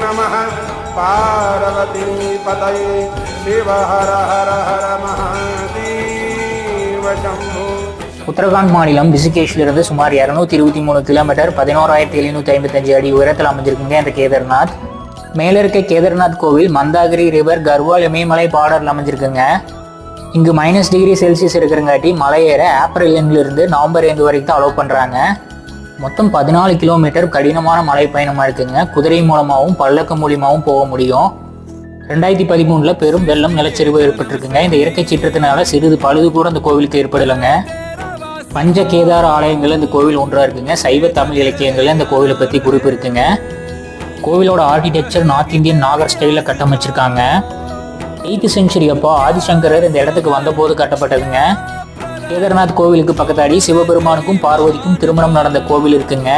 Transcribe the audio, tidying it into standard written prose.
नमः पार्वती पतये शिव हर हर हर महादेव शंभो. உத்தரகாண்ட் மாநிலம் ரிஷிகேஷிலிருந்து சுமார் 223 கிலோமீட்டர் 11,755 அடி உயரத்தில் அமைஞ்சிருக்குங்க இந்த கேதார்நாத். மேலே இருக்க கேதார்நாத் கோவில் மந்தாகிரி ரிவர் கர்வால் இமயமலை பார்டரில் அமைஞ்சிருக்குங்க. இங்கு -°C இருக்கிறங்காட்டி மலை ஏற ஏப்ரல் எண்ணிலிருந்து நவம்பர் எண்டு வரைக்கும் தான் அலோவ் பண்ணுறாங்க. மொத்தம் 14 கிலோமீட்டர் கடினமான மலை பயணமாக இருக்குங்க. குதிரை மூலமாகவும் பல்லக்கு மூலியமாகவும் போக முடியும். 2013 பெரும் வெள்ளம் நிலச்சரிவு ஏற்பட்டிருக்குங்க. இந்த இயற்கை சீற்றத்தினால சிறிது பழுது கூட இந்த கோவிலுக்கு ஏற்படலைங்க. பஞ்ச கேதார ஆலயங்கள் இந்த கோவில் ஒன்றாக இருக்குங்க. சைவ தமிழ் இலக்கியங்கள் இந்த கோவிலை பற்றி குறிப்பு இருக்குங்க. கோவிலோட ஆர்கிடெக்சர் நார்த் இந்தியன் நாகர் ஸ்டைலில் கட்டமைச்சிருக்காங்க. 8th செஞ்சுரி அப்போ ஆதிசங்கரர் இந்த இடத்துக்கு வந்தபோது கட்டப்பட்டதுங்க. கேதார்நாத் கோவிலுக்கு பக்கத்தாடி சிவபெருமானுக்கும் பார்வதிக்கும் திருமணம் நடந்த கோவில் இருக்குங்க.